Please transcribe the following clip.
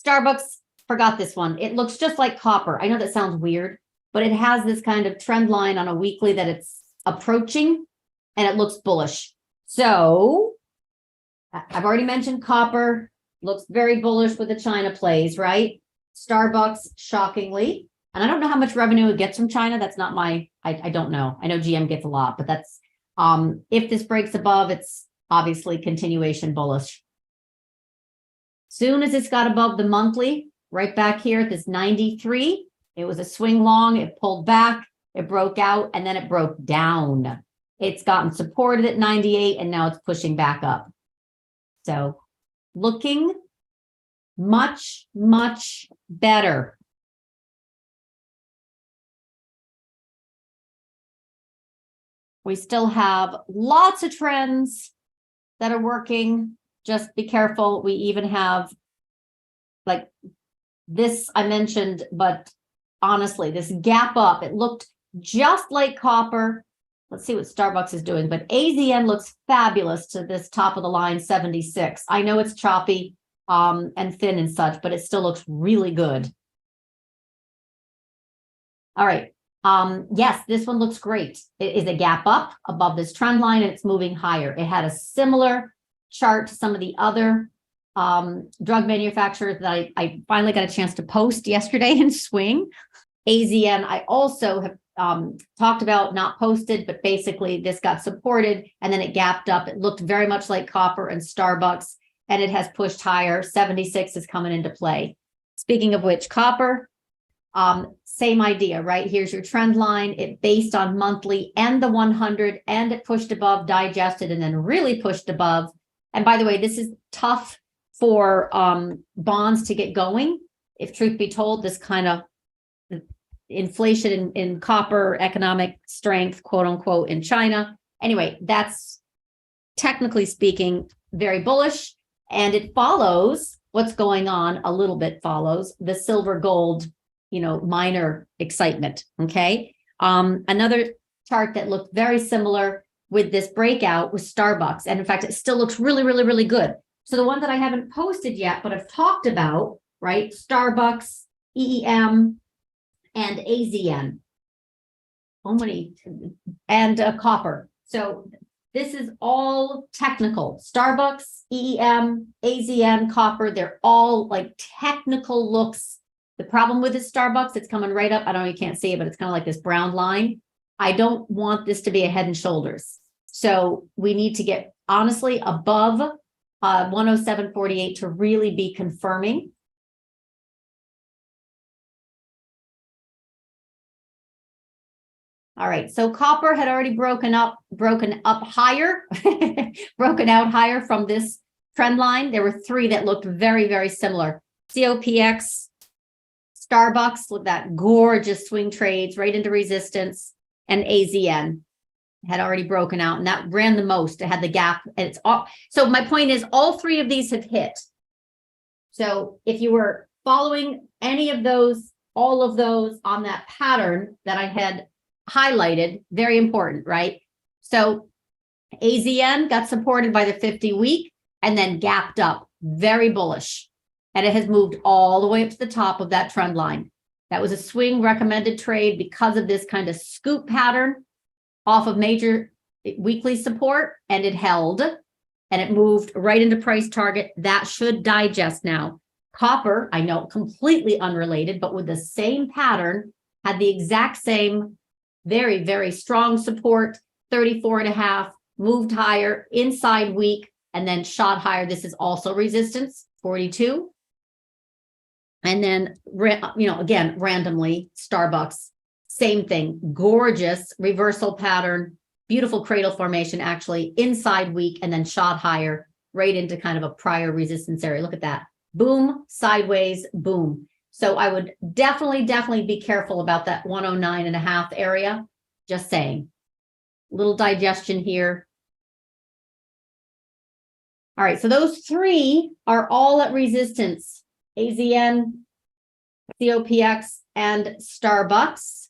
Starbucks, forgot this one. It looks just like copper. I know that sounds weird, but it has this kind of trend line on a weekly that it's approaching and it looks bullish. So I've already mentioned copper looks very bullish with the China plays, right? Starbucks, shockingly. And I don't know how much revenue it gets from China. That's not my, I don't know. I know GM gets a lot, but that's, if this breaks above, it's obviously continuation bullish. Soon as it's got above the monthly, right back here at this 93, it was a swing long, it pulled back, it broke out, and then it broke down. It's gotten supported at 98, and now it's pushing back up. So looking much, much better. We still have lots of trends that are working. Just be careful. We even have like this I mentioned, but honestly, this gap up, it looked just like copper. Let's see what Starbucks is doing, but AZN looks fabulous to this top of the line 76. I know it's choppy and thin and such, but it still looks really good. All right. Yes, this one looks great. It is a gap up above this trend line and it's moving higher. It had a similar chart to some of the other drug manufacturers that I finally got a chance to post yesterday in Swing. AZN, I also have talked about, not posted, but basically this got supported and then it gapped up. It looked very much like copper and Starbucks, and it has pushed higher. 76 is coming into play. Speaking of which, copper, same idea, right? Here's your trend line. It based on monthly and the 100, and it pushed above, digested, and then really pushed above. And by the way, this is tough for bonds to get going. If truth be told, this kind of inflation in copper, economic strength, quote unquote, in China. Anyway, that's technically speaking very bullish, and it follows what's going on, a little bit follows the silver gold, minor excitement. Okay. Another chart that looked very similar with this breakout was Starbucks. And in fact, it still looks really, really, really good. So the one that I haven't posted yet, but I've talked about, right? Starbucks, EEM, and AZN. And copper. So this is all technical. Starbucks, EEM, AZN, copper, they're all like technical looks. The problem with this Starbucks, it's coming right up. I don't know, you can't see it, but it's kind of like this brown line. I don't want this to be a head and shoulders. So we need to get honestly above 107.48 to really be confirming. All right, so copper had already broken up higher, broken out higher from this trend line. There were three that looked very, very similar. COPX, Starbucks with that gorgeous swing trades right into resistance, and AZN had already broken out, and that ran the most. It had the gap, and it's all. So my point is, all three of these have hit. So if you were following any of those, all of those on that pattern that I had highlighted, very important, right? So AZN got supported by the 50-week and then gapped up, very bullish. And it has moved all the way up to the top of that trend line. That was a swing recommended trade because of this kind of scoop pattern off of major weekly support, and it held and it moved right into price target. That should digest now. Copper, I know, completely unrelated, but with the same pattern, had the exact same very, very strong support, 34.5, moved higher inside week, and then shot higher. This is also resistance, 42. And then, again, randomly, Starbucks, same thing, gorgeous reversal pattern, beautiful cradle formation, actually, inside week, and then shot higher right into kind of a prior resistance area. Look at that. Boom, sideways, boom. So I would definitely be careful about that 109.5 area. Just saying. Little digestion here. All right, so those three are all at resistance. AZN, COPX, and Starbucks.